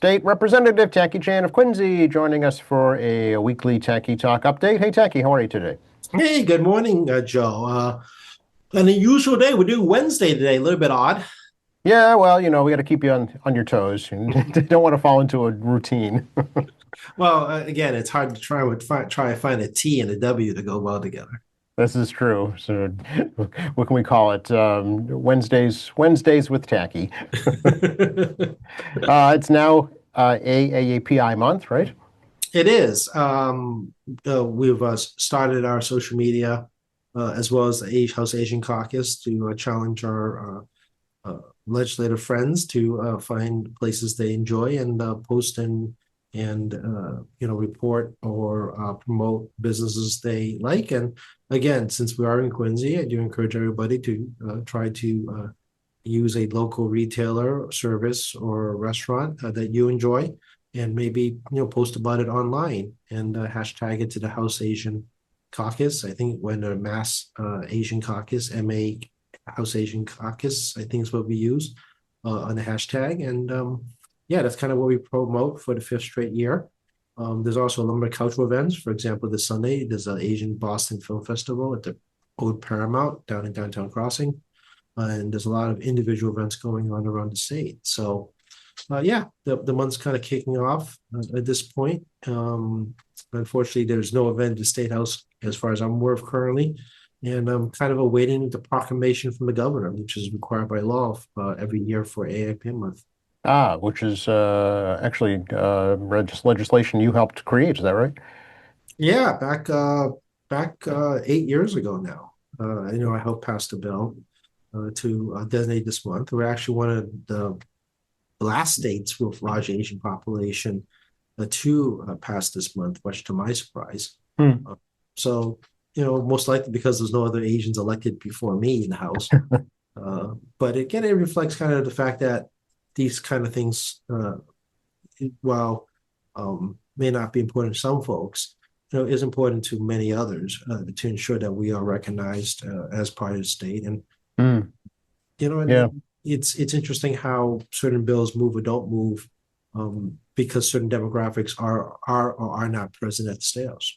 State Representative Tackey Chan of Quincy joining us for a weekly Tackey Talk update. Hey, Tackey, how are you today? Hey, good morning, Joe. An unusual day. We're doing Wednesday today, a little bit odd. Yeah, well, we got to keep you on your toes. You don't want to fall into a routine. Well, again, it's hard to try to find a T and a W to go well together. This is true. So, what can we call it? Wednesdays with Tackey. It's now AAPI month, right? It is. We've started our social media as well as the House Asian Caucus to challenge our legislative friends to find places they enjoy and post and report or promote businesses they like. And again, since we are in Quincy, I do encourage everybody to try to use a local retailer, service, or restaurant that you enjoy, and maybe post about it online and hashtag it to the House Asian Caucus. I think when the Mass Asian Caucus, MA House Asian Caucus, I think is what we use on the hashtag. And yeah, that's kind of what we promote for the fifth straight year. There's also a number of cultural events. For example, this Sunday, there's an Asian Boston Film Festival at the Old Paramount down in Downtown Crossing. And there's a lot of individual events going on around the state. So, yeah, the month's kind of kicking off at this point. Unfortunately, there's no event at the State House as far as I'm aware of currently. And I'm kind of awaiting the proclamation from the governor, which is required by law every year for AIP month. Which is actually legislation you helped create. Is that right? Yeah, back 8 years ago now. I helped pass the bill to designate this month. We're actually one of the last states with large Asian population to pass this month, much to my surprise. Hmm. So, most likely because there's no other Asians elected before me in the House. But again, it reflects kind of the fact that these kind of things, while may not be important to some folks, is important to many others to ensure that we are recognized as part of the state. And Hmm. Yeah. and it's interesting how certain bills move or don't move because certain demographics are or are not present at the state house.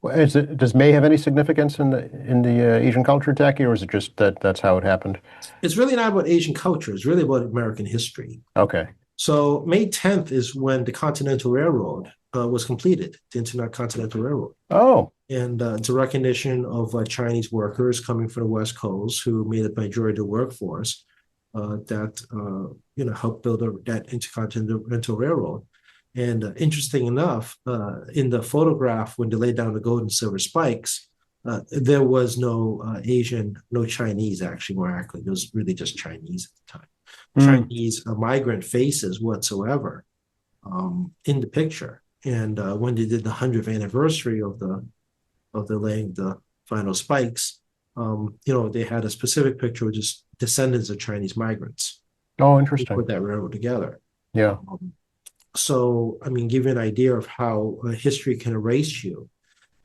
Well, does May have any significance in the Asian culture, Tacky, or is it just that's how it happened? It's really not about Asian culture. It's really about American history. Okay. So May 10th is when the Continental Railroad was completed, the Intercontinental Railroad. Oh, And it's a recognition of Chinese workers coming from the West Coast who made up the majority of the workforce that helped build that Intercontinental Railroad. And interesting enough, in the photograph when they laid down the gold and silver spikes, there was no Asian, no Chinese actually, more accurately. It was really just Chinese at the time. hmm. Chinese migrant faces whatsoever in the picture. And when they did the 100th anniversary of the laying the final spikes, they had a specific picture of just descendants of Chinese migrants Oh, who interesting. put that railroad together. Yeah. So, I mean, give you an idea of how history can erase you,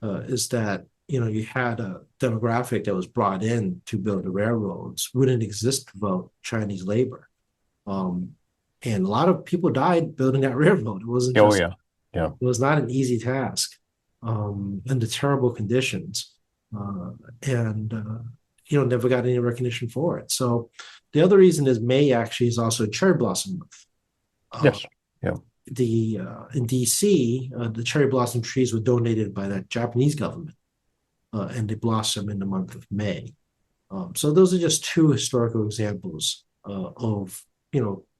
is that, you had a demographic that was brought in to build the railroads, wouldn't exist without Chinese labor. Um, and a lot of people died building that railroad. It wasn't Oh, just, yeah. Yeah. it was not an easy task under terrible conditions. Uh, and never got any recognition for it. So the other reason is May actually is also a cherry blossom month. Uh, Yes. Yeah. the In DC, the cherry blossom trees were donated by the Japanese government, and they blossom in the month of May. So those are just two historical examples of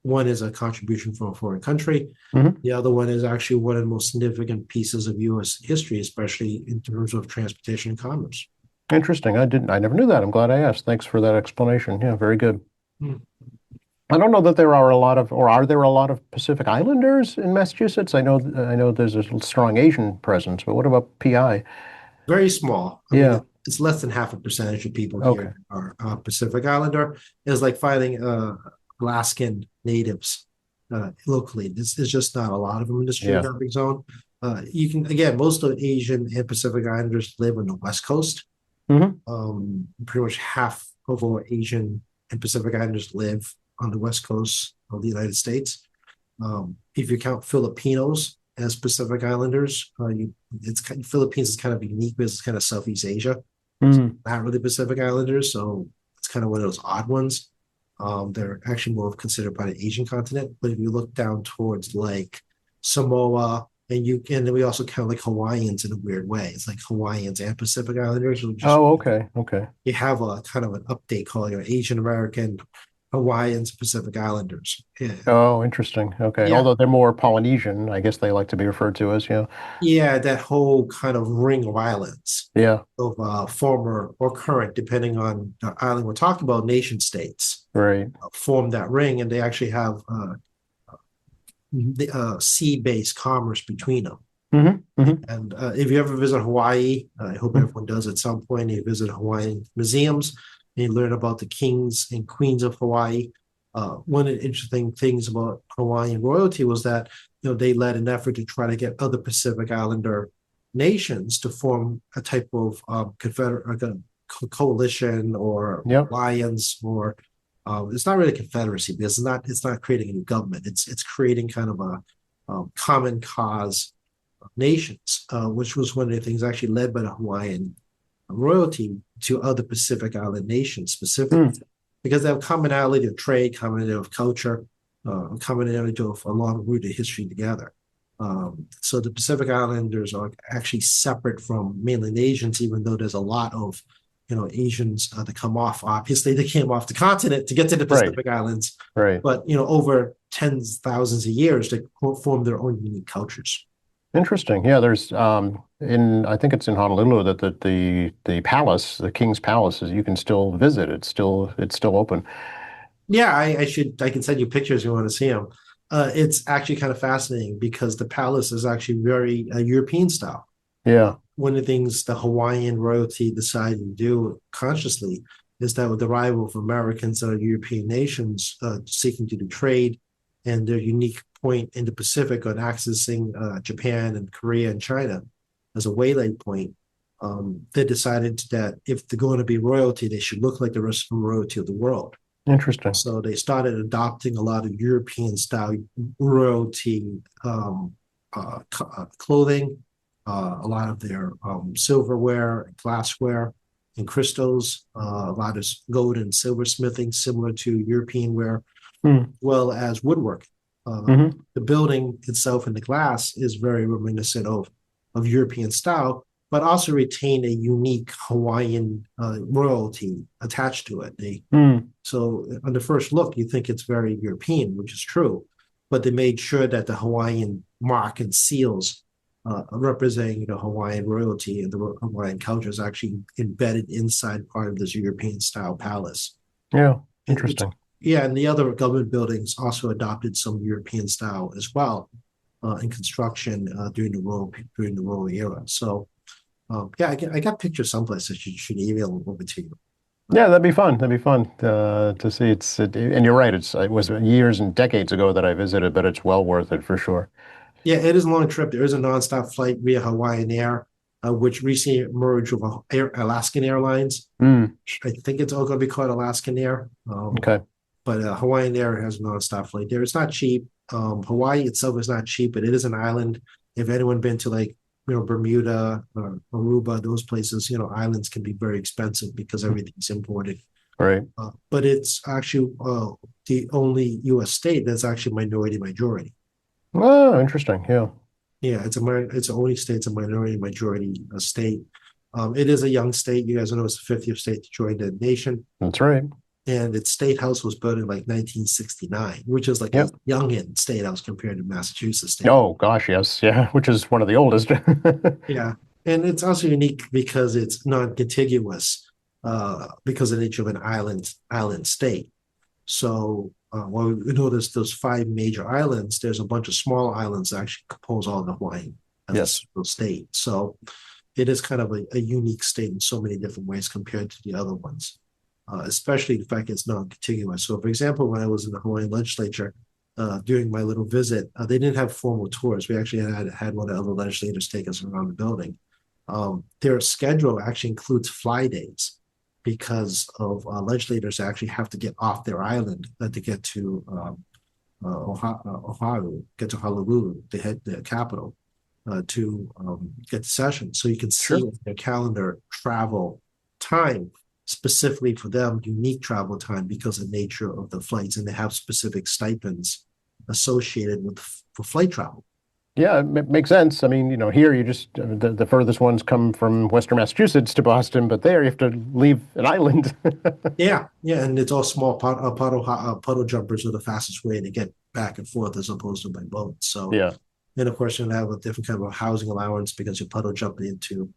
one is a contribution from a foreign country. Hmm. The other one is actually one of the most significant pieces of U.S. history, especially in terms of transportation and commerce. Interesting. I never knew that. I'm glad I asked. Thanks for that explanation. Yeah, very good. Hmm. I don't know that there are a lot of, or are there a lot of Pacific Islanders in Massachusetts? I know there's a strong Asian presence, but what about PI? Very small. I mean, Yeah. it's less than half a percentage of people Okay. here are Pacific Islander. It's like finding Alaskan natives locally. There's just not a lot of them in this Yeah. geographic zone. You can again, most of Asian and Pacific Islanders live on the West Coast. Hmm. Pretty much half of all Asian and Pacific Islanders live on the West Coast of the United States. If you count Filipinos as Pacific Islanders, Philippines is kind of unique because it's kind of Southeast Asia, Mm. not really Pacific Islanders, so it's kind of one of those odd ones. They're actually more considered by the Asian continent. But if you look down towards like Samoa, and then we also count like Hawaiians in a weird way. It's like Hawaiians and Pacific Islanders. So just Oh, okay. Okay. you have a kind of an update called Asian American, Hawaiians, Pacific Islanders. Yeah. Oh, interesting. Okay. Yeah, Although they're more Polynesian, I guess they like to be referred to as, yeah. yeah, that whole kind of ring of islands Yeah. of former or current, depending on the island we're talking about, nation states Right. form that ring, and they actually have sea-based commerce between them. Hmm. Hmm. And if you ever visit Hawaii, I hope everyone does at some point. You visit Hawaiian museums and you learn about the kings and queens of Hawaii. One of the interesting things about Hawaiian royalty was that they led an effort to try to get other Pacific Islander nations to form a type of coalition or Yep. alliance, or it's not really a confederacy because it's not creating a new government. It's creating kind of a common cause nations, which was one of the things actually led by the Hawaiian royalty to other Pacific Island nations specifically, Mm. because they have commonality of trade, commonality of culture, commonality of a long rooted history together. So the Pacific Islanders are actually separate from mainland Asians, even though there's a lot of Asians that come off. Obviously, they came off the continent to get to the Right. Pacific Islands, Right. but over tens thousands of years, they form their own unique cultures. Interesting. Yeah, there's I think it's in Honolulu that the palace, the King's Palace, is you can still visit. It's still open. Yeah, I can send you pictures if you want to see them. It's actually kind of fascinating because the palace is actually very European style. Yeah. One of the things the Hawaiian royalty decided to do consciously is that with the arrival of Americans and European nations seeking to do trade and their unique point in the Pacific on accessing Japan and Korea and China as a waylaid point, they decided that if they're going to be royalty, they should look like the rest of the royalty of the world. Interesting. So they started adopting a lot of European style royalty clothing, a lot of their silverware, glassware, and crystals, a lot of gold and silver smithing, similar to European ware, Hmm. well as woodwork. Hmm. The building itself and the glass is very reminiscent of European style, but also retain a unique Hawaiian royalty attached to it. Hmm. So on the first look, you think it's very European, which is true, but they made sure that the Hawaiian mark and seals representing Hawaiian royalty and the Hawaiian culture is actually embedded inside part of this European style palace. Yeah. It's Interesting. Yeah, and the other government buildings also adopted some European style as well in construction during the Royal era. So yeah, I got pictures someplace that should email over to you. Yeah, that'd be fun. That'd be fun to see. And you're right. It was years and decades ago that I visited, but it's well worth it for sure. Yeah, it is a long trip. There is a nonstop flight via Hawaiian Air, which recently merged with Alaskan Airlines. Mm. I think it's all going to be called Alaskan Air. Okay. But Hawaiian Air has a nonstop flight there. It's not cheap. Hawaii itself is not cheap, but it is an island. If anyone been to like Bermuda or Aruba, those places, islands can be very expensive because everything's imported. Right. But it's actually the only U.S. state that's actually minority majority. Oh, interesting. Yeah. Yeah, it's the only state, it's a minority majority state. It is a young state. You guys know it's the 50th state to join the nation. That's right. And its state house was built in like 1969, which is like a Yep. youngin state house compared to Massachusetts state. Oh, gosh, yes. Yeah, which is one of the oldest. Yeah. And it's also unique because it's non-contiguous, because of the nature of an island state. So while we notice those five major islands, there's a bunch of small islands that actually compose all the Hawaiian as a Yes. single state. So it is kind of a unique state in so many different ways compared to the other ones, especially the fact it's non-contiguous. So, for example, when I was in the Hawaiian legislature during my little visit, they didn't have formal tours. We actually had one of the other legislators take us around the building. Their schedule actually includes fly days because of legislators actually have to get off their island to get to Oahu, get to Honolulu, the capital, to get the session. So you can see Sure. in their calendar travel time specifically for them, unique travel time because of the nature of the flights, and they have specific stipends associated with for flight travel. Yeah, it makes sense. I mean, here you just the furthest ones come from Western Massachusetts to Boston, but there you have to leave an island. Yeah, yeah, and it's all small puddle jumpers are the fastest way to get back and forth as opposed to by boat. So, Yeah, and of course, you have a different kind of housing allowance because you puddle jump into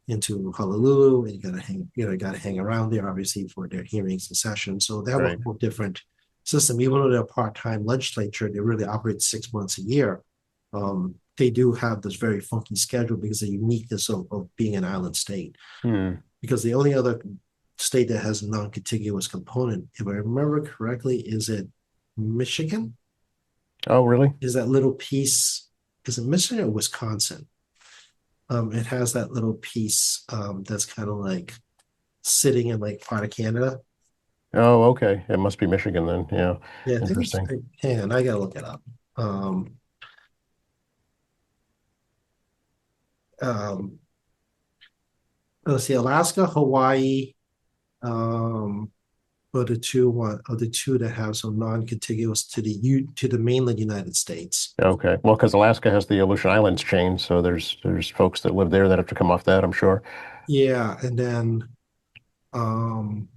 Honolulu, and you got to hang around there, obviously, for their hearings and sessions. So they have a right. whole different system. Even though they're a part-time legislature, they really operate 6 months a year. They do have this very funky schedule because of the uniqueness of being an island state. Hmm. Because the only other state that has a non-contiguous component, if I remember correctly, is it Michigan? Oh, really? Is that little piece? Is it Michigan or Wisconsin? It has that little piece that's kind of like sitting in like part of Canada. Oh, okay. It must be Michigan then. Yeah. Yeah, I think it's. Interesting. Hang on, I gotta look it up. Um, um, let's see, Alaska, Hawaii, um, are the two that have some non-contiguous to the mainland United States. Okay. Well, because Alaska has the Aleutian Islands chain, so there's folks that live there that have to come off that, I'm sure. Yeah, and then um,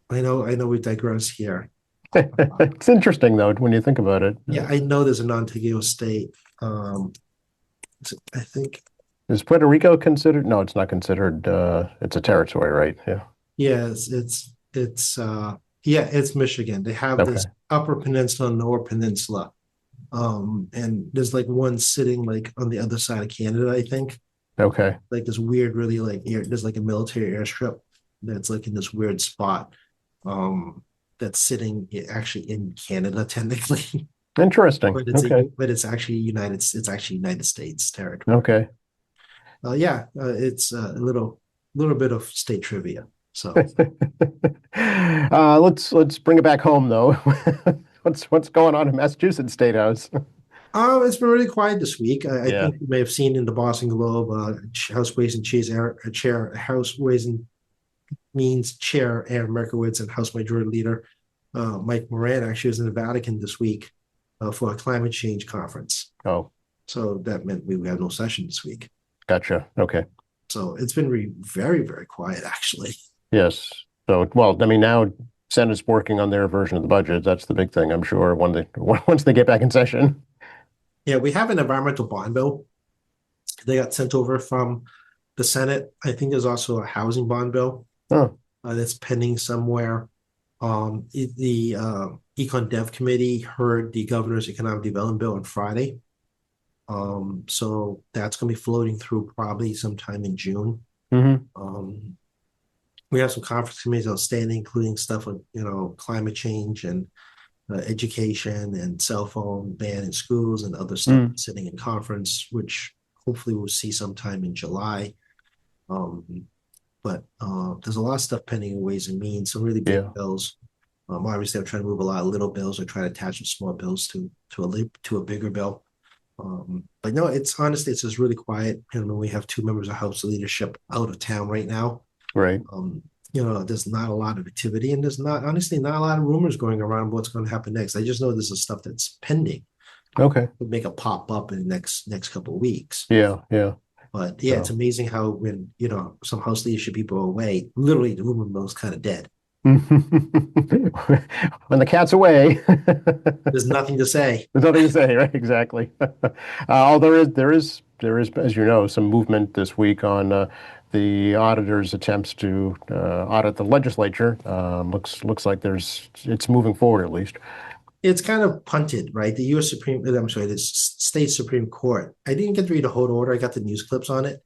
I know we digress here. It's interesting though when you think about it. Yeah, I know there's a non-contiguous state. Um, I think Is Puerto Rico considered? No, it's not considered. It's a territory, right? Yeah. yeah, it's yeah, it's Michigan. They have Okay. this Upper Peninsula and Lower Peninsula. And there's like one sitting like on the other side of Canada, I think. Okay. Like this weird, really like there's like a military airstrip that's like in this weird spot. Um, that's sitting actually in Canada technically, Interesting. but Okay. it's actually United States territory. Okay. Yeah, it's a little bit of state trivia. So, Let's bring it back home though. What's going on in Massachusetts State House? it's been really quiet this week. I Yeah. think you may have seen in the Boston Globe, House Ways and Cheese Chair, House Ways and Means Chair Aaron Merkowitz and House Majority Leader Mike Moran actually was in the Vatican this week for a climate change conference. Oh, So that meant we had no session this week. gotcha. Okay. So it's been very, very quiet, actually. Yes. So, well, I mean, now Senate's working on their version of the budget. That's the big thing, I'm sure, once they get back in session. Yeah, we have an environmental bond bill. They got sent over from the Senate. I think there's also a housing bond bill Oh, that's pending somewhere. The Econ Dev Committee heard the governor's economic development bill on Friday. So that's going to be floating through probably sometime in June. hmm. Um, we have some conference committees outstanding, including stuff on climate change and education and cell phone ban in schools and other stuff Mm. sitting in conference, which hopefully we'll see sometime in July. Um, but there's a lot of stuff pending in Ways and Means, some really big Yeah. bills. Obviously, I'm trying to move a lot of little bills or try to attach some small bills to a bigger bill. But no, it's honestly, it's just really quiet. We have two members of House leadership out of town right now. Right. Um, there's not a lot of activity, and there's not honestly not a lot of rumors going around what's going to happen next. I just know this is stuff that's pending. Okay. Would make a pop up in the next couple of weeks. Yeah. Yeah. But yeah, it's So. amazing how when some House leadership people are away, literally the rumor mill is kind of dead. When the cat's away, There's nothing to say. there's nothing to say, right? Exactly. Oh, there is, as you know, some movement this week on the auditor's attempts to audit the legislature. Looks like it's moving forward at least. It's kind of punted, right? The U.S. I'm sorry, the state Supreme Court. I didn't get to read the whole order. I got the news clips on it.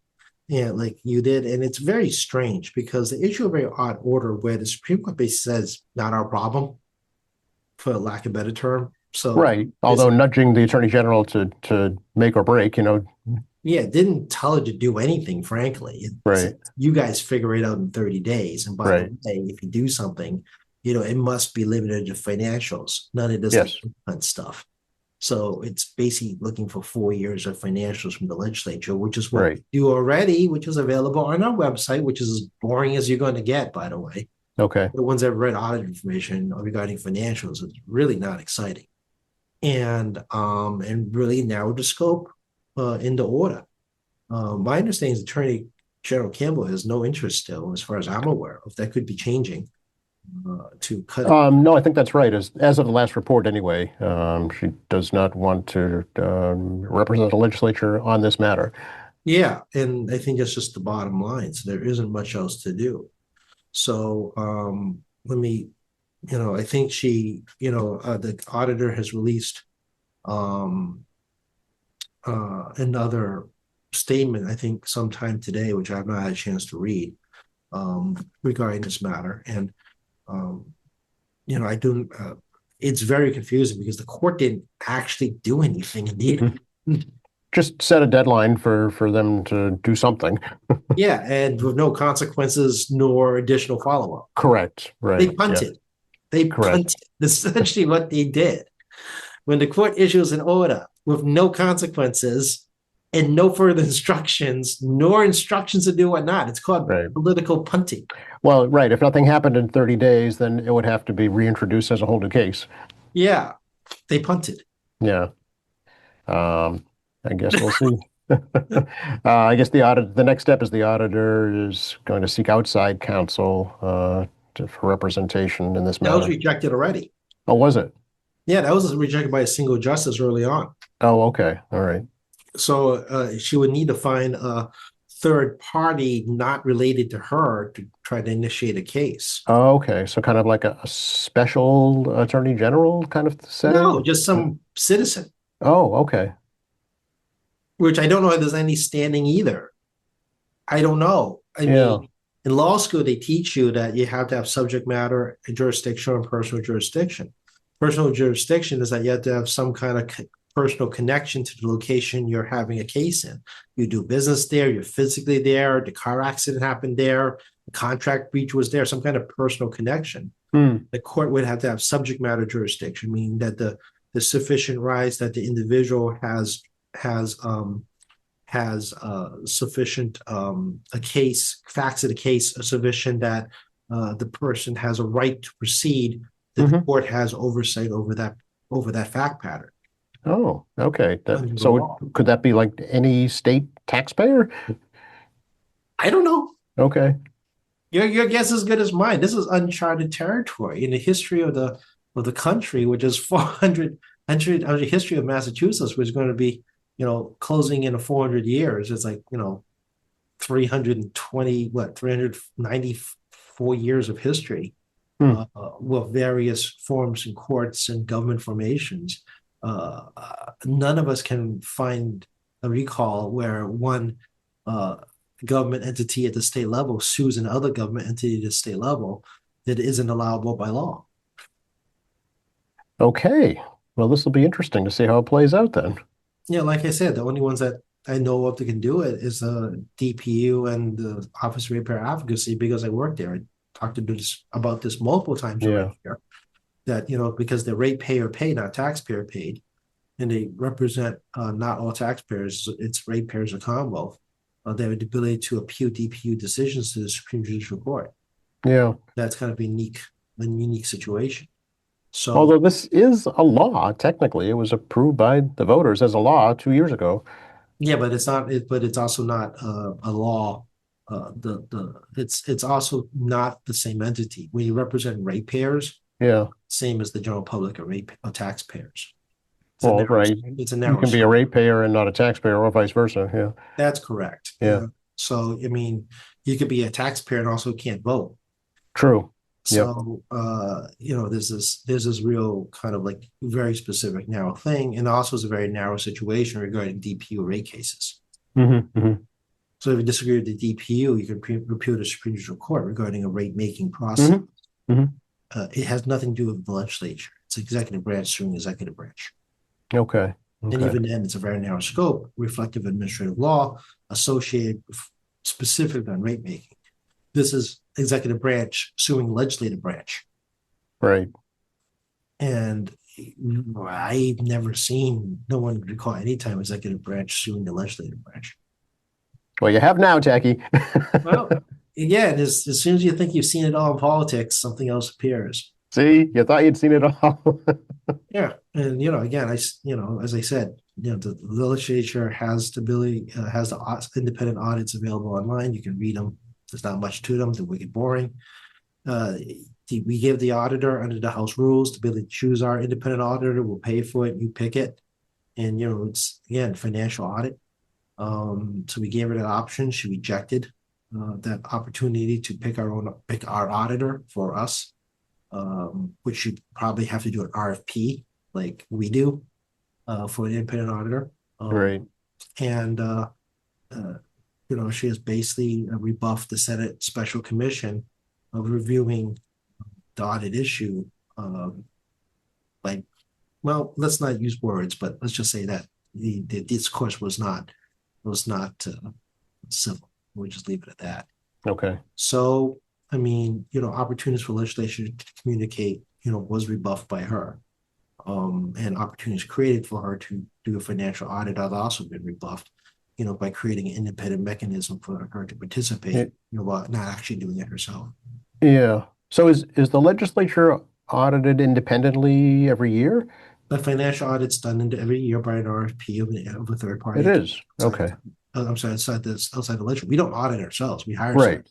Yeah, like you did. And it's very strange because they issue a very odd order where the Supreme Court basically says, not our problem, for lack of a better term. So Right. this, Although nudging the attorney general to make or break. yeah, it didn't tell it to do anything, frankly. It said, Right. you guys figure it out in 30 days. And by the Right. way, if you do something, it must be limited to financials, none of this like Yes. fun stuff. So it's basically looking for 4 years of financials from the legislature, which is what Right. we do already, which is available on our website, which is as boring as you're going to get, by the way. Okay. The ones that have read audit information regarding financials is really not exciting. And really narrowed the scope into order. My understanding is Attorney General Campbell has no interest still, as far as I'm aware of. That could be changing to cut it. No, I think that's right. As of the last report, anyway, she does not want to represent the legislature on this matter. Yeah, and I think that's just the bottom line. So there isn't much else to do. So let me, I think the auditor has released um, another statement, I think sometime today, which I've not had a chance to read regarding this matter. And, um, I do, it's very confusing because the court didn't actually do anything indeed. Just set a deadline for them to do something. Yeah, and with no consequences nor additional follow-up. Correct. They Right. Yes. punted. They Correct. punted. That's essentially what they did. When the court issues an order with no consequences and no further instructions, nor instructions to do whatnot, it's called Right. political punting. Well, right. If nothing happened in 30 days, then it would have to be reintroduced as a whole new case. Yeah, they punted. Yeah. I guess we'll see. I guess the next step is the auditor is going to seek outside counsel for representation in this That was matter. rejected already. Oh, was it? Yeah, that was rejected by a single justice early on. Oh, okay. All right. So she would need to find a third party not related to her to try to initiate a case. Oh, okay. So kind of like a special attorney general kind of No, setting? just some citizen, Oh, okay. which I don't know if there's any standing either. I don't know. I Yeah. mean, in law school, they teach you that you have to have subject matter, jurisdiction, and personal jurisdiction. Personal jurisdiction is that you have to have some kind of personal connection to the location you're having a case in. You do business there, you're physically there, the car accident happened there, the contract breach was there, some kind of personal connection. Hmm. The court would have to have subject matter jurisdiction, meaning that the sufficient rights that the individual has sufficient a case, facts of the case are sufficient that the person has a right to proceed. The Hmm. court has oversight over that fact pattern Oh, okay. under the So law. could that be like any state taxpayer? I don't know. Okay. Your guess is as good as mine. This is uncharted territory in the history of the country, which is 400 history of Massachusetts, which is going to be closing in 400 years. It's like 394 years of history Hmm. with various forms and courts and government formations. None of us can find a recall where one government entity at the state level sues another government entity at the state level that isn't allowable by law. Okay. Well, this will be interesting to see how it plays out then. Yeah, like I said, the only ones that I know of that can do it is DPU and the Office of Ratepayer Advocacy because I work there. I talked about this multiple times Yeah. around here. That because they're ratepayer paid, not taxpayer paid, and they represent not all taxpayers. It's ratepayers of Commonwealth. They have the ability to appeal DPU decisions to the Supreme Judicial Court. Yeah. That's kind of a unique situation. So Although this is a law, technically, it was approved by the voters as a law 2 years ago. yeah, but it's not. But it's also not a law. It's also not the same entity. When you represent ratepayers, Yeah. same as the general public of taxpayers. It's a Well, narrow. right. It's a You narrow can be a scope. ratepayer and not a taxpayer, or vice versa. Yeah. That's correct. Yeah. So I mean, you could be a taxpayer and also can't vote. True. Yep. So there's this real kind of like very specific narrow thing, and also is a very narrow situation regarding DPU rate cases. Hmm. Hmm. So if you disagree with the DPU, you can appeal to the Supreme Judicial Court regarding a rate making process. Hmm. Hmm. It has nothing to do with the legislature. It's executive branch suing executive branch. Okay. And Okay. even then, it's a very narrow scope, reflective administrative law associated specifically on rate making. This is executive branch suing legislative branch. Right. And I've never seen, no one recall any time executive branch suing the legislative branch. Well, you have now, Tacky. Well, again, as soon as you think you've seen it all in politics, something else appears. See, you thought you'd seen it all. Yeah, and again, as I said, the legislature has the ability, has the independent audits available online. You can read them. There's not much to them. They're wicked boring. Uh, we give the auditor under the House rules the ability to choose our independent auditor. We'll pay for it. You pick it, and it's again financial audit. So we gave her that option. She rejected that opportunity to pick our auditor for us, which you probably have to do an RFP like we do for an independent auditor. Right. And uh, she has basically rebuffed the Senate Special Commission of reviewing the audit issue. Like, well, let's not use words, but let's just say that the discourse was not civil. We'll just leave it at that. Okay. So, I mean, opportunities for legislation to communicate, was rebuffed by her. And opportunities created for her to do a financial audit have also been rebuffed, by creating an independent mechanism for her to participate, while not actually doing it herself. Yeah. So is the legislature audited independently every year? The financial audit's done into every year by an RFP of a third It party. is. Okay. I'm sorry, outside the legislature. We don't audit ourselves. We hire Right.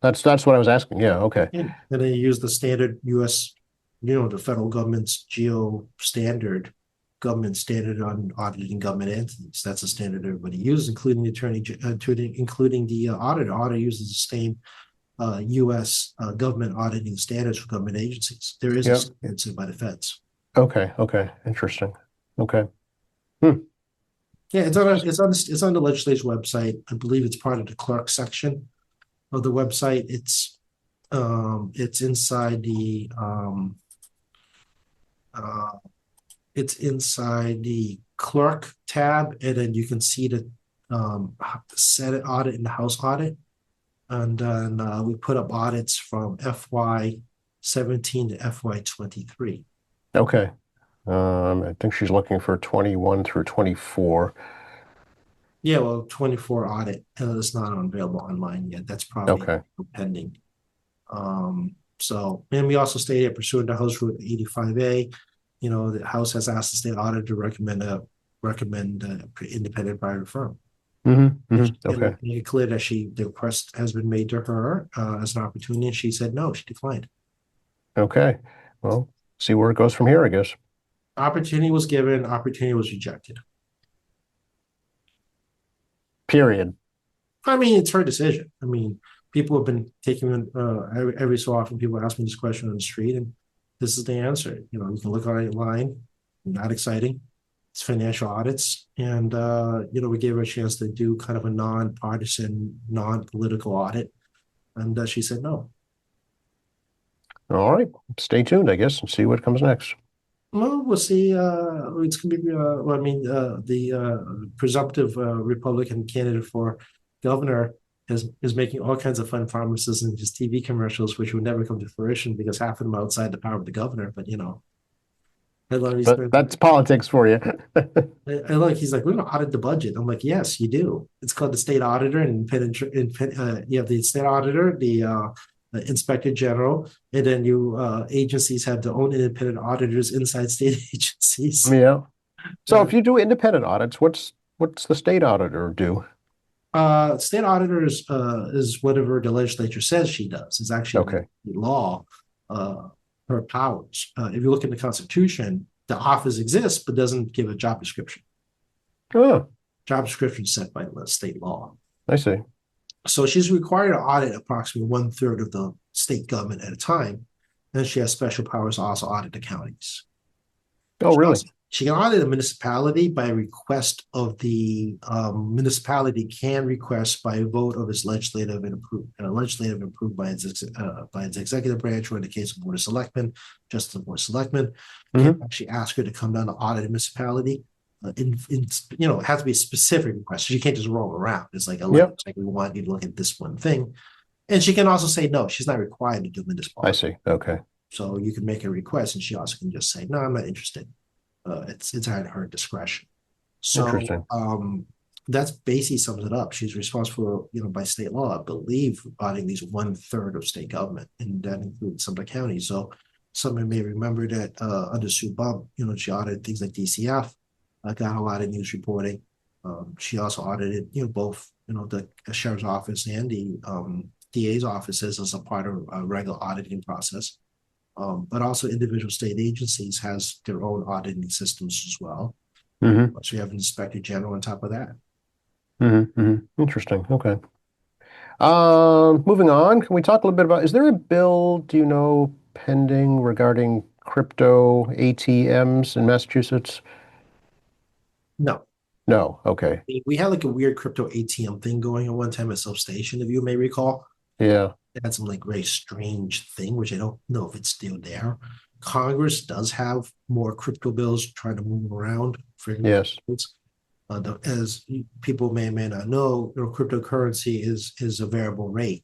someone. That's what I was asking. Yeah. Okay. And they use the standard U.S., the federal government's government standard on auditing government entities. That's a standard everybody uses, including the including the auditor. Auditor uses the same U.S. Government auditing standards for government agencies. There is a Yep. standard set by the feds. Okay. Okay. Interesting. Okay. Hmm. Yeah, it's on the legislature website. I believe it's part of the clerk section of the website. It's inside the clerk tab, and then you can see the Senate audit and the House audit. And then we put up audits from FY17 to FY23. Okay. I think she's looking for 21 through 24. Yeah, well, 24 audit is not available online yet. That's probably Okay. pending. So, and we also stated pursuant to House Rule 85A, the House has asked the state auditor to recommend independent private firm. Okay. And make it clear that the request has been made to her as an opportunity, and she said no, she declined. Okay. Well, see where it goes from here, I guess. Opportunity was given, opportunity was rejected. Period. I mean, it's her decision. I mean, people have been taking every so often. People ask me this question on the street, and this is the answer. You can look online. Not exciting. It's financial audits, and we gave her a chance to do kind of a non-partisan, non-political audit, and she said no. All right. Stay tuned, I guess, and see what comes next. Well, we'll see. It's going to be. The presumptive Republican candidate for governor is making all kinds of fun promises in his TV commercials, which would never come to fruition because half of them are outside the power of the governor. But But that's politics for you. he's like, we're going to audit the budget. I'm like, yes, you do. It's called the state auditor, and you have the state auditor, the inspector general, and then agencies have their own independent auditors inside state agencies. Yeah. So if you do independent audits, what's the state auditor do? State auditor is whatever the legislature says she does. It's actually Okay. law, her powers. If you look in the Constitution, the office exists but doesn't give a job description. Oh, Job description set by the state law. I see. So she's required to audit approximately 1/3 of the state government at a time. And she has special powers to also audit the counties. Oh, really? She can audit a municipality by request of the municipality can request by a vote of its legislative and approved by its executive branch, or in the case of Board of Selectmen, just the Board of Selectmen can actually ask her to come down to audit a municipality. It has to be a specific request. You can't just roll around. It's like it's like, we want you to look at this one thing, and she can also say no. She's not required to do municipal. I see. Okay. So you can make a request, and she also can just say, "No, I'm not interested." It's at her discretion. So Interesting. that's basically sums it up. She's responsible, by state law, I believe, auditing these 1/3 of state government, and that includes some of the counties. So someone may remember that under Sue Bump, she audited things like DCF, got a lot of news reporting. She also audited, both, the sheriff's office and the DA's offices as a part of a regular auditing process. But also individual state agencies has their own auditing systems as well. Hmm. So you have an inspector general on top of that. Interesting. Okay. Moving on, can we talk a little bit about, is there a bill, do you know, pending regarding crypto ATMs in Massachusetts? No, No. Okay. we had like a weird crypto ATM thing going at one time at South Station, if you may recall. Yeah. It had some like very strange thing, which I don't know if it's still there. Congress does have more crypto bills trying to move around for Yes. as people may or not know, cryptocurrency is a variable rate.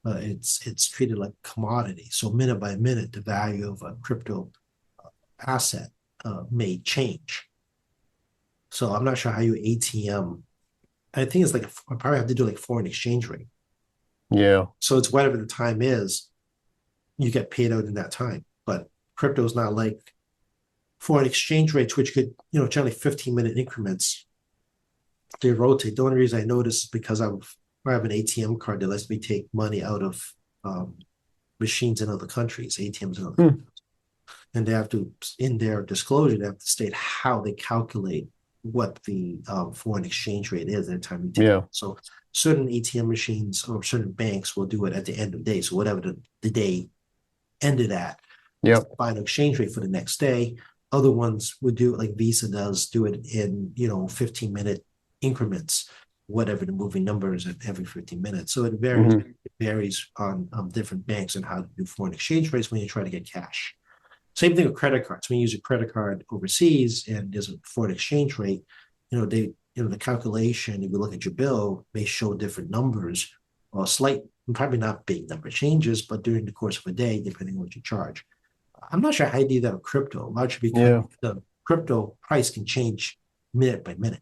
It's treated like a commodity. So minute by minute, the value of a crypto asset may change. So I'm not sure how you ATM. I think it's like I probably have to do like foreign exchange rate. Yeah. So it's whatever the time is, you get paid out in that time. But crypto is not like foreign exchange rates, which could, generally 15-minute increments. They rotate. The only reason I notice is because I have an ATM card that lets me take money out of machines in other countries, ATMs in other countries. Hmm. And they have to, in their disclosure, they have to state how they calculate what the foreign exchange rate is at the time you take it. Yeah. So certain ATM machines or certain banks will do it at the end of the day. So whatever the day ended at, Yep. final exchange rate for the next day. Other ones would do it like Visa does, do it in 15-minute increments, whatever the moving numbers at every 15 minutes. So it varies. Hmm. It varies on different banks and how to do foreign exchange rates when you try to get cash. Same thing with credit cards. When you use a credit card overseas and there's a foreign exchange rate, the calculation, if you look at your bill, may show different numbers or slight, probably not big number changes, but during the course of a day, depending on what you charge. I'm not sure how you do that with crypto, largely because Yeah. the crypto price can change minute by minute.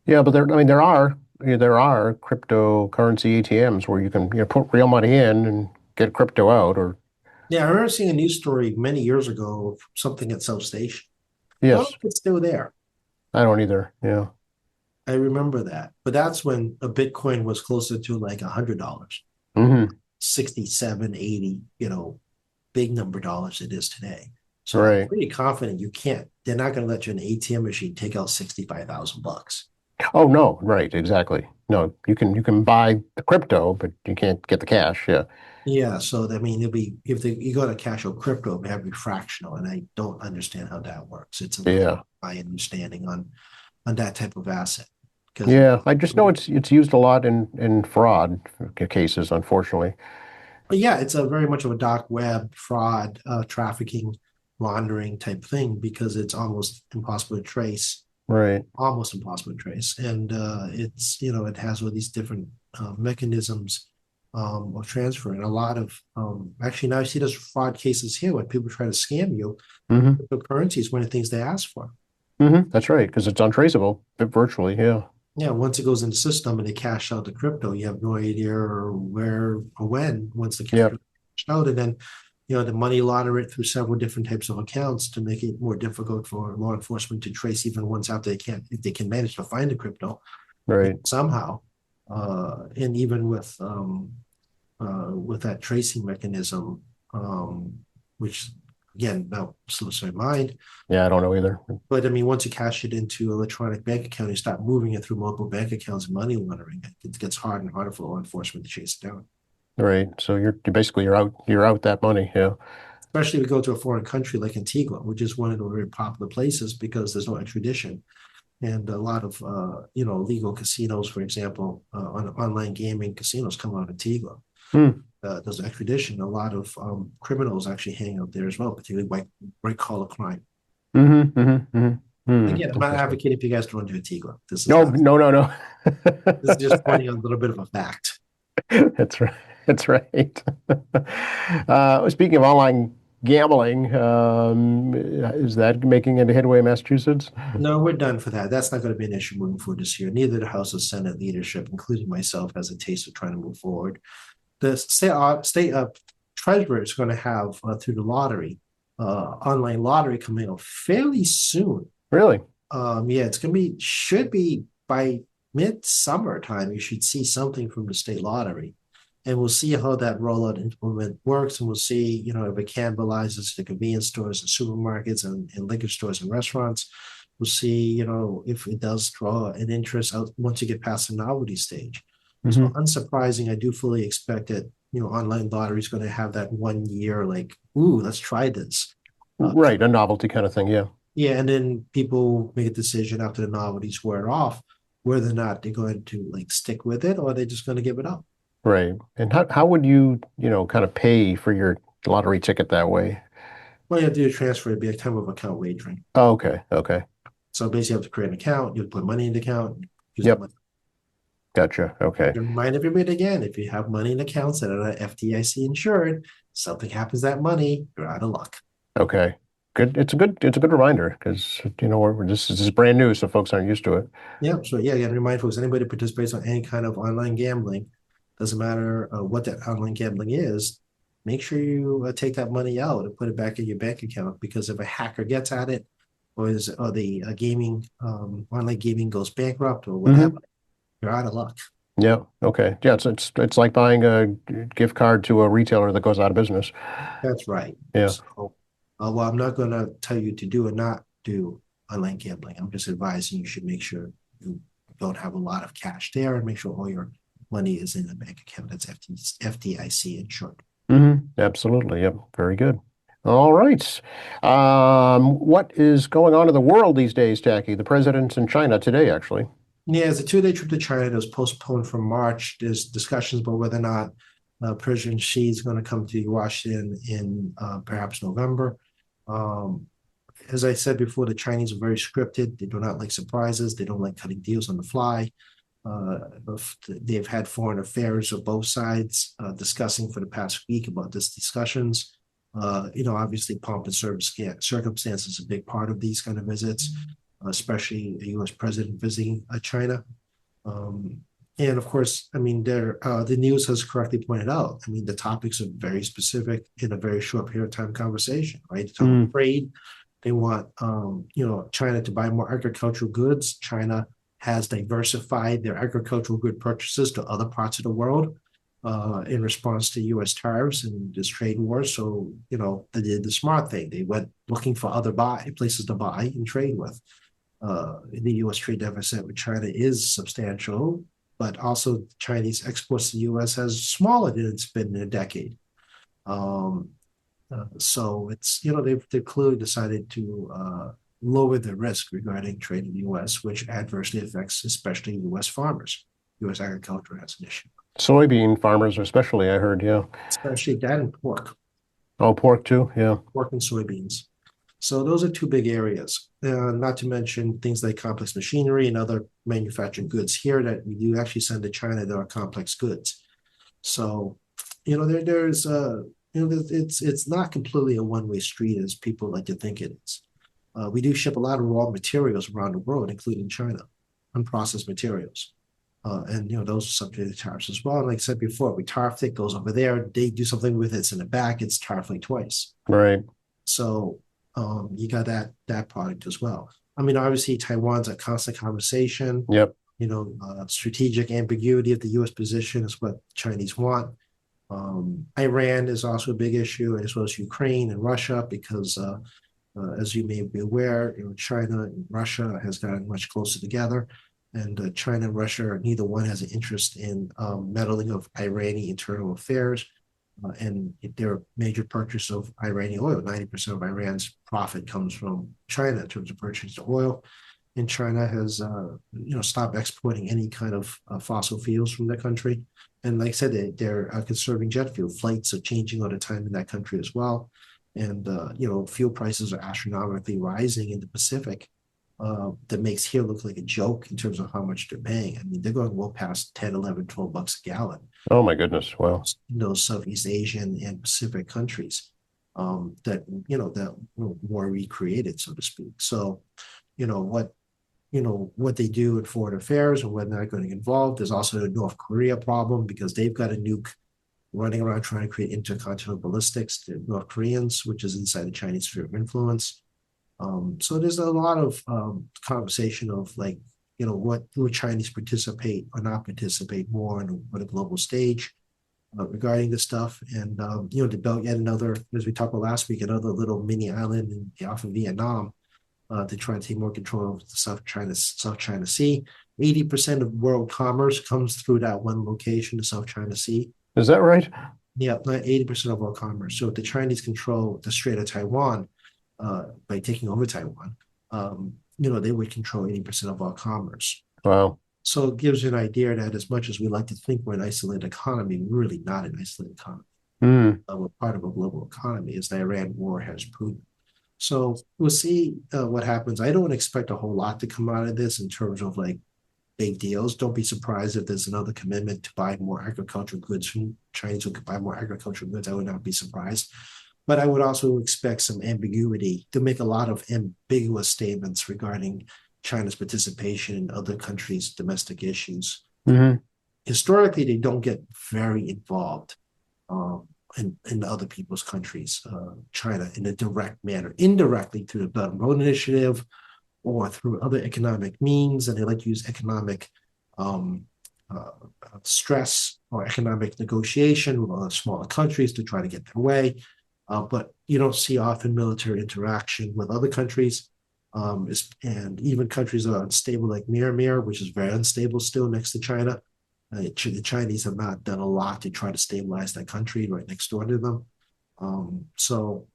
Yeah, but I mean, there are cryptocurrency ATMs where you can, put real money in and get crypto out, or Yeah, I remember seeing a news story many years ago of something at South Station. I don't know yes, if it's still there. I don't either. Yeah. I remember that. But that's when a Bitcoin was closer to like $100, Hmm. 67, 80, big number dollars it is today. So I'm Right. pretty confident they're not going to let you in an ATM machine take out $65,000. Oh no, right, exactly. No, you can buy the crypto, but you can't get the cash. Yeah. Yeah, so I mean, it'll be if you go to cash or crypto, it have be fractional, and I don't understand how that works. It's a little Yeah. my understanding on that type of asset because Yeah. I just know it's used a lot in fraud cases, unfortunately. but yeah, it's a very much of a dark web fraud, trafficking, laundering type thing because it's Right. almost impossible to trace, and it's it has all these different mechanisms of transfer, and a lot of actually now I see those fraud cases here when people try to scam you. Hmm. Cryptocurrency is one of the things they ask for. That's right, because it's untraceable virtually. Yeah. Yeah, once it goes in the system and they cash out the crypto, you have no idea where or when once the Yeah. cash is cashed out, and then the money launder it through several different types of accounts to make it more difficult for law enforcement to trace even once after if they can manage to find the crypto Right. somehow. And even with that tracing mechanism, which again now slips my mind. Yeah, I don't know either. But I mean, once you cash it into electronic bank account, you start moving it through multiple bank accounts and money laundering. It gets harder and harder for law enforcement to chase it down. Right. So you're out that money. Yeah. Especially if we go to a foreign country like Antigua, which is one of the very popular places because there's no extradition. And a lot of legal casinos, for example, on online gaming casinos come out of Antigua. Hmm. There's extradition. A lot of criminals actually hang out there as well, particularly white collar crime. Mm-hmm. Mm-hmm. Mm-hmm. Again, I'm not Interesting. advocating for you guys to run to Antigua. This is No, not. no, no, no. This is just pointing out a little bit of a fact. That's right. That's right. Speaking of online gambling. Is that making any headway in Massachusetts? No, we're done for that. That's not going to be an issue moving forward this year. Neither the House or Senate leadership, including myself, has a taste of trying to move forward. The state treasurer is going to have through the lottery, online lottery coming out fairly soon. Really? Yeah, it's gonna be should be by midsummer time. You should see something from the state lottery, and we'll see how that rollout implement works, and we'll see if it cannibalizes the convenience stores and supermarkets and liquor stores and restaurants. We'll see if it does draw an interest out once you get past the novelty stage. So Hmm. unsurprising, I do fully expect that online lottery is going to have that 1 year like, ooh, let's try this. Right, a novelty kind of thing. Yeah. Yeah, and then people make a decision after the novelties wear off whether or not they're going to like stick with it or they're just going to give it up. Right. And how would you, kind of pay for your lottery ticket that way? Well, you have to do a transfer, it'd be a type of account wagering. Oh, okay. Okay. So basically, you have to create an account, you have to put money in the account, use that Yep. money. Gotcha. Okay. To remind everybody again, if you have money in accounts that are not FDIC insured, something happens to that money, you're out of luck. Okay. Good. It's a good reminder because, this is brand new, so folks aren't used to it. Yeah, so yeah, again, remind folks, anybody who participates on any kind of online gambling, doesn't matter what that online gambling is, make sure you take that money out and put it back in your bank account because if a hacker gets at it, or the gaming online gaming goes bankrupt or what have Hmm. you, you're out of luck. Yeah. Okay. Yeah. It's like buying a gift card to a retailer that goes out of business. That's right. Yeah. So, well, I'm not going to tell you to do or not do online gambling. I'm just advising you should make sure you don't have a lot of cash there and make sure all your money is in a bank account that's FDIC insured. Absolutely. Yep. Very good. All right. What is going on in the world these days, Tacky? The president's in China today, actually. Yeah, it's a 2 day trip to China that was postponed from March. There's discussions about whether or not President Xi is going to come to Washington in perhaps November. Um, as I said before, the Chinese are very scripted. They do not like surprises. They don't like cutting deals on the fly. Uh, they've had foreign affairs of both sides discussing for the past week about these discussions. Obviously, pomp and circumstance is a big part of these kind of visits, especially a U.S. president visiting China. Um, and of course, I mean, the news has correctly pointed out. I mean, the topics are very specific in a very short period of time conversation, right? They talk about Mm, trade. They want, China to buy more agricultural goods. China has diversified their agricultural good purchases to other parts of the world in response to U.S. tariffs and this trade war. So, they did the smart thing. They went looking for other places to buy and trade with. The U.S. trade deficit with China is substantial, but also Chinese exports to the U.S. has smaller than it's been in a decade. Um, so it's they've clearly decided to lower the risk regarding trade in the U.S., which adversely affects especially U.S. farmers. U.S. agriculture has an issue, soybean farmers, especially, I heard. Yeah. especially that and Oh, pork too. Yeah. pork and soybeans. So those are two big areas. Not to mention things like complex machinery and other manufactured goods here that we do actually send to China that are complex goods. So, there's it's not completely a one-way street as people like to think it is. We do ship a lot of raw materials around the world, including China, unprocessed materials. And those are subject to tariffs as well. And like I said before, we tariff it, goes over there, they do something with it, it's in the back, it's tariffing twice. Right. So you got that product as well. I mean, obviously, Taiwan's a constant conversation. Yep. Strategic ambiguity of the U.S. position is what Chinese want. Iran is also a big issue, as well as Ukraine and Russia, because as you may be aware, China and Russia has gotten much closer together, and China and Russia, neither one has an interest in meddling of Iranian internal affairs. And they're a major purchase of Iranian oil. 90% of Iran's profit comes from China in terms of purchasing oil. And China has, stopped exporting any kind of fossil fuels from the country. And like I said, they're conserving jet fuel. Flights are changing all the time in that country as well. And, fuel prices are astronomically rising in the Pacific. That makes here look like a joke in terms of how much they're paying. I mean, they're going well past 10, 11, $12 a gallon Oh my goodness. Wow. in those Southeast Asian and Pacific countries. that that war recreated, so to speak. So, you know what what they do in foreign affairs and whether they're going to get involved. There's also the North Korea problem because they've got a nuke running around trying to create intercontinental ballistics, the North Koreans, which is inside the Chinese sphere of influence. So there's a lot of conversation of like, what will Chinese participate or not participate more on a global stage regarding this stuff. And, develop yet another, as we talked about last week, another little mini island off of Vietnam to try and take more control of the South China Sea. 80% of world commerce comes through that one location, the South China Sea. Is that right? Yeah, 80% of world commerce. So if the Chinese control the Strait of Taiwan by taking over Taiwan, they would control 80% of all commerce. Wow. So it gives you an idea that as much as we like to think we're an isolated economy, we're really not an isolated economy. Mm, We're part of a global economy, as the Iran war has proven. So we'll see what happens. I don't expect a whole lot to come out of this in terms of like big deals. Don't be surprised if there's another commitment to buy more agricultural goods from Chinese who could buy more agricultural goods. I would not be surprised. But I would also expect some ambiguity to make a lot of ambiguous statements regarding China's participation in other countries' domestic issues. hmm Historically, they don't get very involved um, in other people's countries, China, in a direct manner, indirectly through the Belt and Road Initiative or through other economic means. And they like to use economic um, uh, stress or economic negotiation with other smaller countries to try to get their way. But you don't see often military interaction with other countries. And even countries that are unstable like Myanmar, which is very unstable still next to China. The Chinese have not done a lot to try to stabilize that country right next door to them. So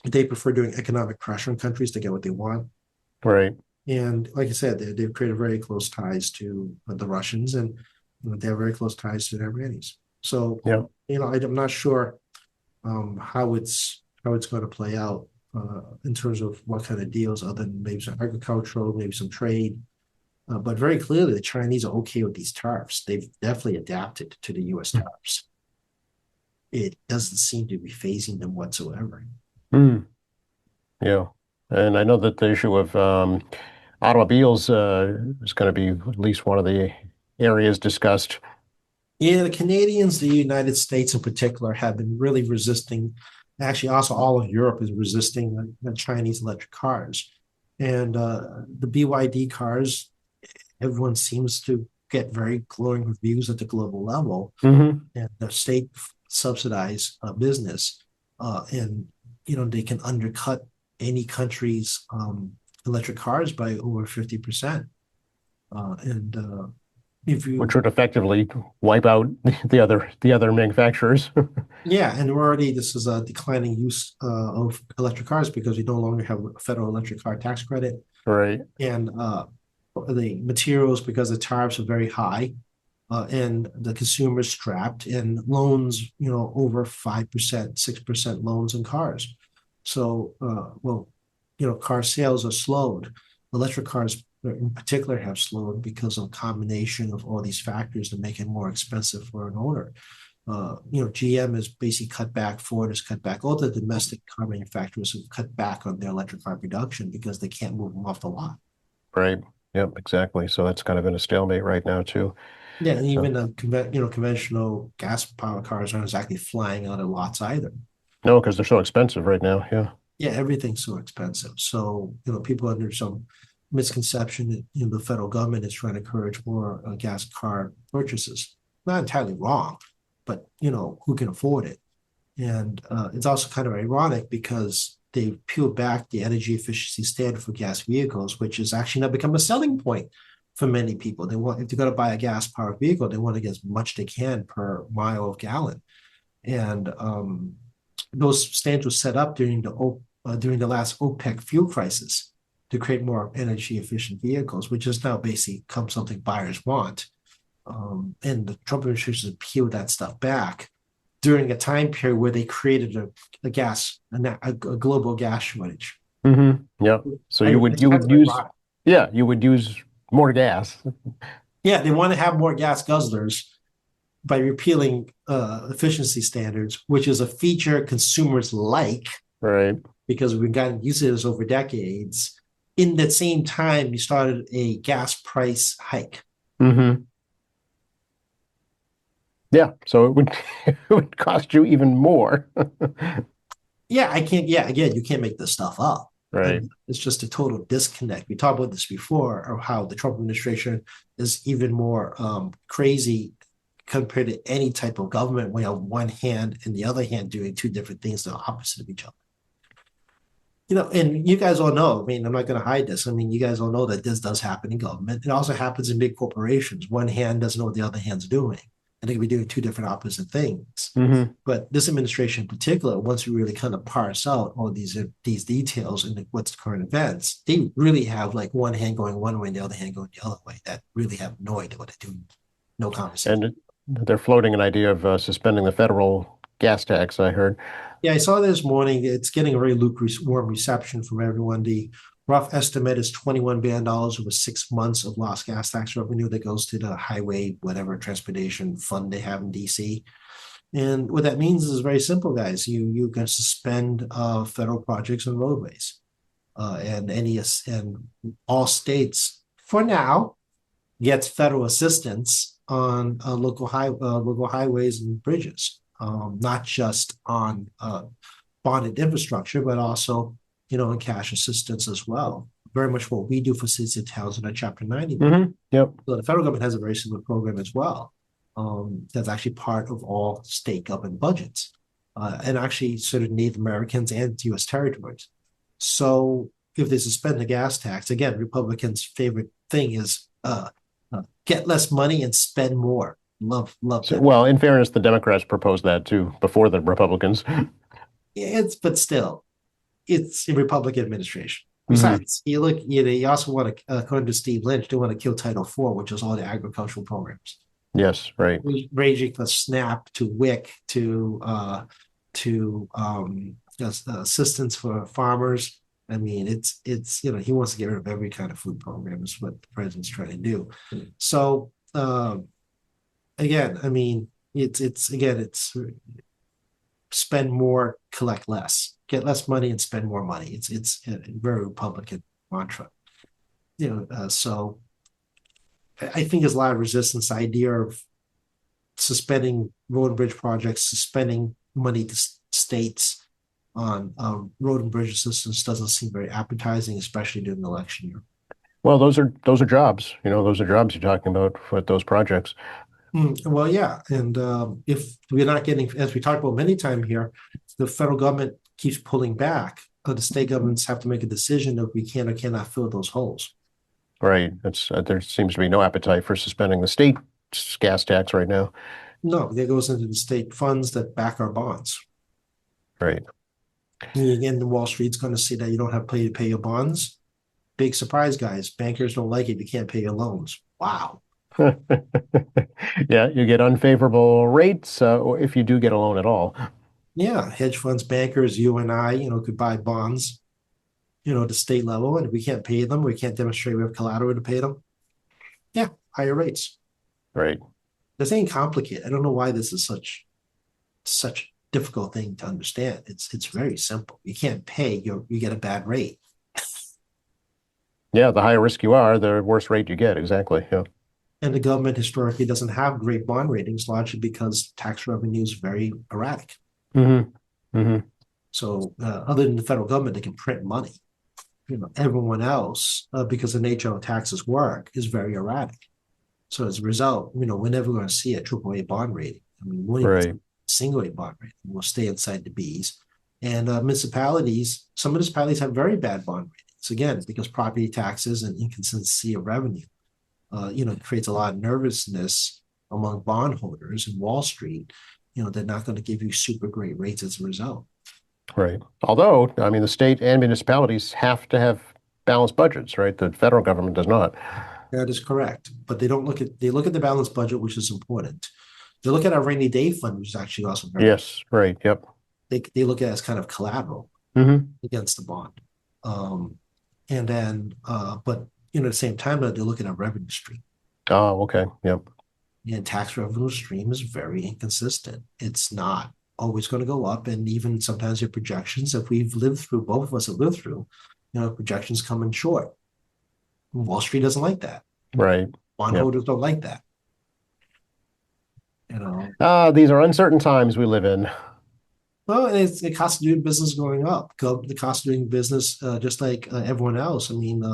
they prefer doing economic pressure on countries to get what they want. Right. And like I said, they've created very close ties to the Russians, and they have very close ties to the Iranians. So Yeah. I'm not sure how it's going to play out in terms of what kind of deals, other than maybe some agricultural, maybe some trade. But very clearly, the Chinese are okay with these tariffs. They've definitely adapted to the U.S. tariffs. It doesn't seem to be phasing them whatsoever. Mm, yeah. And I know that the issue of automobiles is going to be at least one of the areas discussed. Yeah, the Canadians, the United States in particular, have been really resisting. Actually, also all of Europe is resisting the Chinese electric cars, and the BYD cars. Everyone seems to get very glowing reviews at the global level, Hmm and the state subsidize business, and they can undercut any country's electric cars by over 50%. And if which you would effectively wipe out the other manufacturers. Yeah, and this is a declining use of electric cars because we no longer have a federal electric car tax credit, Right. and the materials because the tariffs are very high, and the consumer's strapped, and loans, over 5%, 6% loans in cars. So, car sales are slowed. Electric cars in particular have slowed because of a combination of all these factors that make it more expensive for an owner. GM has basically cut back, Ford has cut back, all the domestic car manufacturers have cut back on their electric car production because they can't move them off the lot. Right. Yep, exactly. So that's kind of in a stalemate right now too. Yeah, and So even conventional gas powered cars aren't exactly flying out of lots either. no, because they're so expensive right now. Yeah. Yeah, everything's so expensive. So, people under some misconception that the federal government is trying to encourage more gas car purchases. Not entirely wrong, but who can afford it? And it's also kind of ironic because they peeled back the energy efficiency standard for gas vehicles, which has actually now become a selling point for many people. They want, if they're going to buy a gas powered vehicle, they want to get as much they can per mile of gallon. And those standards were set up during the last OPEC fuel crisis to create more energy efficient vehicles, which has now basically become something buyers want. And the Trump administration has peeled that stuff back during a time period where they created a global gas shortage. Yep. So you would It's you kind would of use ironic. you would use more gas. Yeah, they want to have more gas guzzlers, by repealing efficiency standards, which is a feature consumers like Right. because we've gotten used to this over decades. In that same time, you started a gas price hike. Hmm. Yeah. So it would it would cost you even more. Yeah, I can't. Yeah, again, you can't make this stuff up. I Right. mean, it's just a total disconnect. We talked about this before, of how the Trump administration is even more crazy compared to any type of government. We have one hand and the other hand doing two different things that are opposite of each other. And you guys all know, I mean, I'm not going to hide this. I mean, you guys all know that this does happen in government. It also happens in big corporations. One hand doesn't know what the other hand's doing, and they can be doing two different opposite things. Hmm. But this administration in particular, once we really kind of parse out all these details and what's current events, they really have like one hand going one way and the other hand going the other way. That really have no idea what they're doing. No conversation. They're floating an idea of suspending the federal gas tax, I heard. Yeah, I saw this morning. It's getting a very lukewarm reception from everyone. The rough estimate is $21 billion over 6 months of lost gas tax revenue that goes to the highway, whatever transportation fund they have in DC. And what that means is very simple, guys. You can suspend federal projects and roadways, and all states for now gets federal assistance on local highways and bridges, not just on bonded infrastructure, but also in cash assistance as well. Very much what we do for cities and towns in our Chapter 90 bill. Yep. So the federal government has a very similar program as well. That's actually part of all state government budgets, and actually sort of Native Americans and U.S. territories. So if they suspend the gas tax, again, Republicans' favorite thing is get less money and spend more. Love So, that. well, in fairness, the Democrats proposed that too before the Republicans. But still, it's a Republican administration. Hmm. Besides, you also want to, according to Steve Lynch, they want to kill Title IV, which is all the agricultural programs, Yes, right. ranging from SNAP to WIC to assistance for farmers. I mean, it's he wants to get rid of every kind of food program is what the president's trying to do. So again, I mean, it's spend more, collect less, get less money and spend more money. It's a very Republican mantra. So I think there's a lot of resistance to the idea of suspending road and bridge projects, suspending money to states on road and bridge assistance doesn't seem very appetizing, especially during the election year. Well, those are jobs. Those are jobs you're talking about with those projects. Well, yeah, and if we're not getting, as we talked about many times here, the federal government keeps pulling back. The state governments have to make a decision if we can or cannot fill those holes. Right. There seems to be no appetite for suspending the state gas tax right now. No, that goes into the state funds that back our bonds. Right. And again, Wall Street's going to see that you don't have to pay your bonds. Big surprise, guys. Bankers don't like it. You can't pay your loans. Wow. Yeah, you get unfavorable rates if you do get a loan at all. Yeah, hedge funds, bankers, you and I, could buy bonds, at the state level, and if we can't pay them, we can't demonstrate we have collateral to pay them. Yeah, higher rates. Right. This ain't complicated. I don't know why this is such a difficult thing to understand. It's very simple. You can't pay, you get a bad rate. Yeah, the higher risk you are, the worse rate you get. Exactly. Yeah. And the government historically doesn't have great bond ratings, largely because tax revenue is very erratic. Hmm. Hmm. So, other than the federal government, they can print money. Everyone else, because the nature of taxes work, is very erratic. So as a result, we're never going to see a AAA bond rating. I mean, we'll even Right. single A bond rating. We'll stay inside the Bs. And some municipalities have very bad bond ratings. Again, because property taxes and inconsistency of revenue, creates a lot of nervousness among bondholders in Wall Street. They're not going to give you super great rates as a result. Right. Although, I mean, the state and municipalities have to have balanced budgets, right? The federal government does not. That is correct. But they look at the balanced budget, which is important. They look at our rainy day fund, which is actually also very, Yes. Right. Yep. they look at it as kind of collateral Hmm. against the bond. And then, but at the same time, they're looking at revenue stream. Oh, okay. Yep. And tax revenue stream is very inconsistent. It's not always going to go up. And even sometimes your projections, if we've lived through, both of us have lived through, projections come in short. Wall Street doesn't like that. Right. Yep. Bondholders don't like that. You know, These are uncertain times we live in. well, it's the cost of doing business going up. The cost of doing business, just like everyone else. I mean,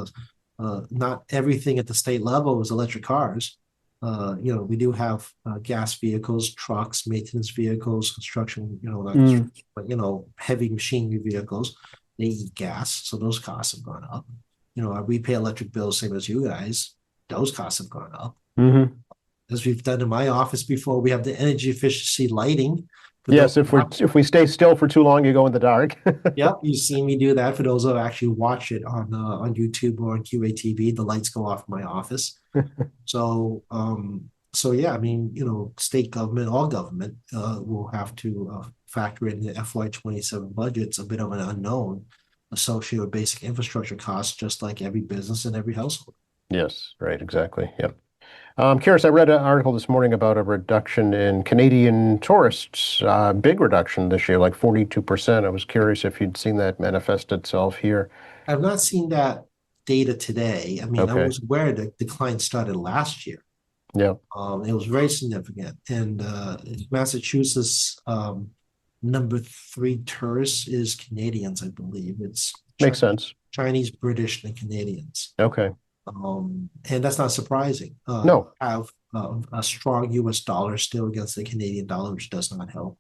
not everything at the state level is electric cars. We do have gas vehicles, trucks, maintenance vehicles, construction. Not Mm. but heavy machinery vehicles. They eat gas, so those costs have gone up. We pay electric bills same as you guys. Those costs have gone up. Hmm. As we've done in my office before, we have the energy efficiency lighting. For those Yes, if we stay still for too long, you go in the dark. Yep, you've seen me do that. For those who actually watch it on YouTube or on QATV, the lights go off in my office. So yeah, I mean, state government, all government, will have to factor in the FY 27 budgets, a bit of an unknown associated with basic infrastructure costs, just like every business and every household. Yes, right, exactly. Yep. I'm curious, I read an article this morning about a reduction in Canadian tourists, big reduction this year, like 42%. I was curious if you'd seen that manifest itself here. I've not seen that data today. I mean, I Okay. was aware the decline started last year. Yeah. It was very significant. And Massachusetts, number three tourists is Canadians, I believe. It's Makes sense. Chinese, British, and Canadians. Okay. And that's not surprising. No, Have a strong US dollar still against the Canadian dollar, which does not help.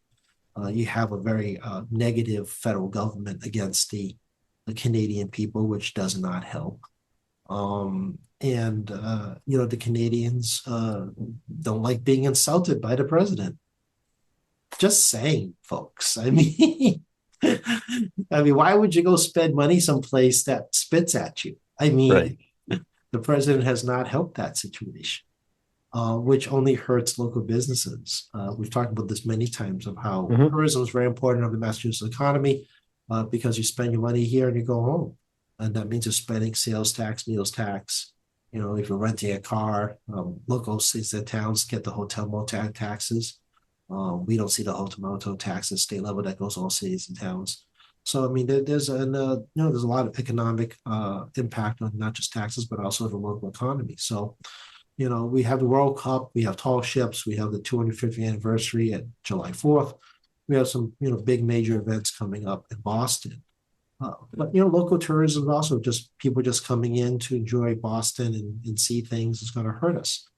You have a very negative federal government against the Canadian people, which does not help. And the Canadians don't like being insulted by the president. Just saying, folks. I mean, I mean, why would you go spend money someplace that spits at you? I right. mean, the president has not helped that situation, which only hurts local businesses. We've talked about this many times of how Hmm. tourism is very important of the Massachusetts economy because you spend your money here and you go home. And that means you're spending sales tax, meals tax. If you're renting a car, local cities and towns get the hotel motel taxes. We don't see the hotel motel taxes state level that goes all cities and towns. So I mean, there's a lot of economic impact on not just taxes but also the local economy. So we have the World Cup, we have tall ships, we have the 250th anniversary at July 4th. We have some big major events coming up in Boston. But local tourism is also just people just coming in to enjoy Boston and see things is going to hurt us.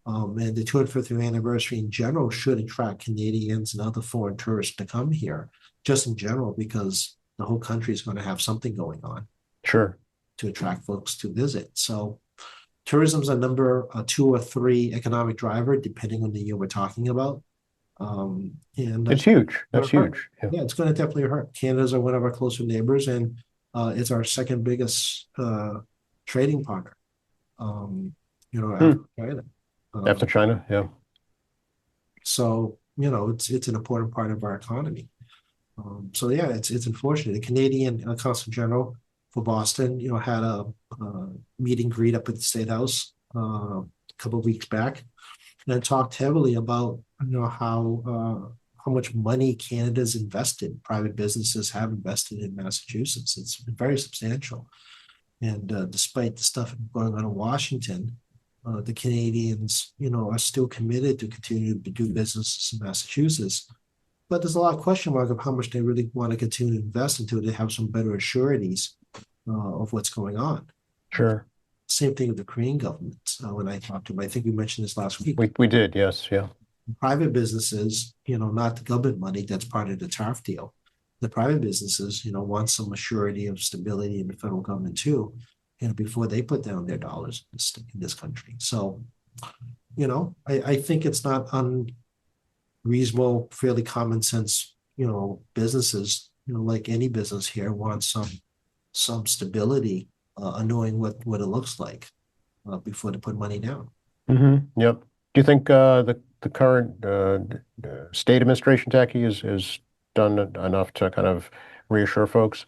And the 250th anniversary in general should attract Canadians and other foreign tourists to come here, just in general, because the whole country is going to have something going on Sure. to attract folks to visit. So tourism's a number two or three economic driver, depending on the year we're talking about. And It's huge. going That's to hurt. huge. Yeah. Yeah, it's going to definitely hurt. Canada's one of our closer neighbors, and it's our second biggest trading partner. After Hmm. China. After Um, China, yeah. so it's an important part of our economy. So yeah, it's unfortunate. The Canadian Consul General for Boston, had a meet and greet up at the State House a couple of weeks back, and talked heavily about how much money Canada's invested, private businesses have invested in Massachusetts. It's very substantial. And despite the stuff going on in Washington, the Canadians, are still committed to continue to do business in Massachusetts. But there's a lot of question mark of how much they really want to continue to invest until they have some better assurities of what's going on. Sure. Same thing with the Korean government. When I talked to them, I think we mentioned this last week. We did, yes, yeah. Private businesses, not the government money that's part of the tariff deal. The private businesses, want some assurity of stability in the federal government too, before they put down their dollars in this country. So, I think it's not unreasonable, fairly common sense, businesses, like any business here, want some stability, knowing what it looks like before they put money down. Yep. Do you think the current state administration, Tackey, is done enough to kind of reassure folks?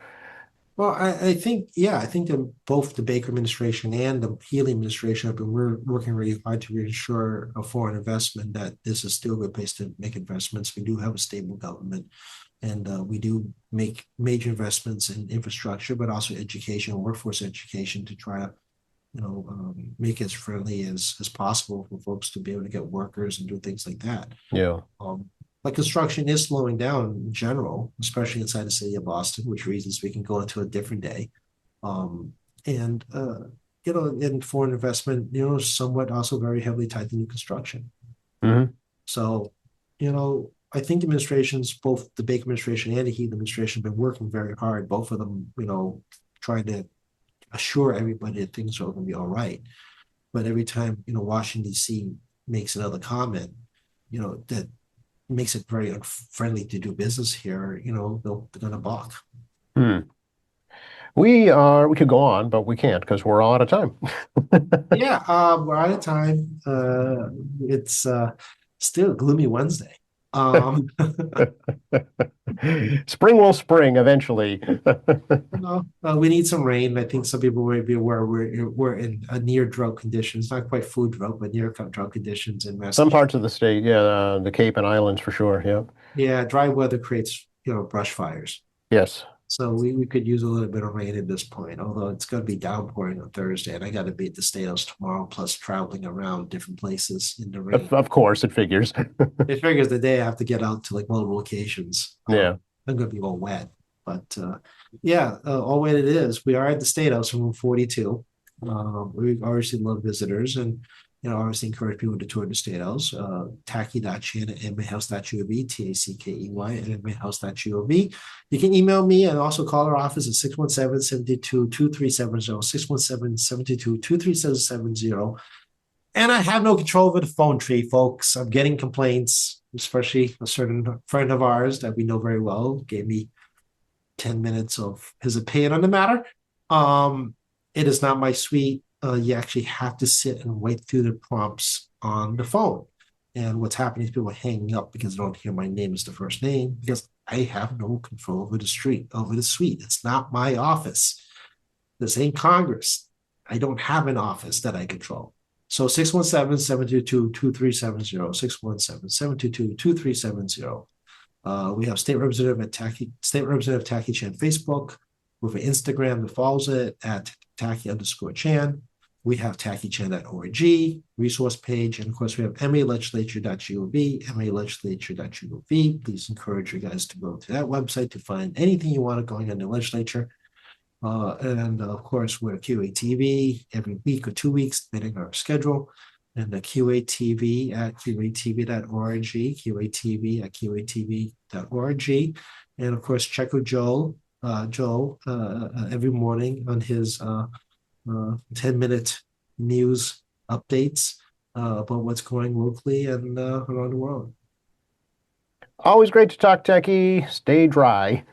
Well, I think, yeah, I think that both the Baker administration and the Healy administration have been working really hard to reassure a foreign investment that this is still a good place to make investments. We do have a stable government, and we do make major investments in infrastructure, but also education, workforce education, to try to, make it as friendly as possible for folks to be able to get workers and do things like that. Yeah. Um, but construction is slowing down in general, especially inside the city of Boston, which reasons we can go into a different day. Um, and in foreign investment, somewhat also very heavily tied to new construction. Hmm. So, I think administrations, both the Baker administration and the Heath administration, have been working very hard. Both of them, trying to assure everybody that things are going to be all right. But every time, Washington D.C. makes another comment, that makes it very unfriendly to do business here, they're going to balk. Hmm. We could go on, but we can't because we're all out of time. Yeah, we're out of time. It's still a gloomy Wednesday. Um, Spring will spring eventually. we need some rain. I think some people may be aware we're in a near drought conditions, not quite food drought, but near drought conditions in Some Massachusetts. parts of the state, yeah, the Cape and Islands for sure. Yeah. Yeah, dry weather creates, brush fires. Yes. So we could use a little bit of rain at this point, although it's going to be downpouring on Thursday, and I got to be at the State House tomorrow, plus traveling around different places in the rain. Of course, it figures. It figures the day I have to get out to like multiple locations, Yeah. I'm going to be all wet. But yeah, all wet it is. We are at the State House in room 42. We obviously love visitors, and obviously encourage people to tour the State House. Tackey.chan at mmahouse.gov, Tackey at mmahouse.gov. You can email me and also call our office at 617-722-2370, 617-722-2370. And I have no control over the phone tree, folks. I'm getting complaints, especially a certain friend of ours that we know very well gave me 10 minutes of his opinion on the matter. It is not my suite. You actually have to sit and wait through the prompts on the phone. And what's happening is people are hanging up because they don't hear my name as the first name, because I have no control over the suite. It's not my office. This ain't Congress. I don't have an office that I control. So 617-722-2370, 617-722-2370. We have State Representative Tackey Chan Facebook. We have Instagram that follows it at Tackey_Chan. We have TackeyChan.org resource page. And of course, we have MALegislature.gov, MALegislature.gov. Please encourage you guys to go to that website to find anything you want going on in the legislature. And of course, we're QATV every week or 2 weeks, depending on our schedule. And the QATV at QATV.org, QATV at QATV.org. And of course, check with Joel every morning on his 10-minute news updates about what's going locally and around the world. Always great to talk techie. Stay dry.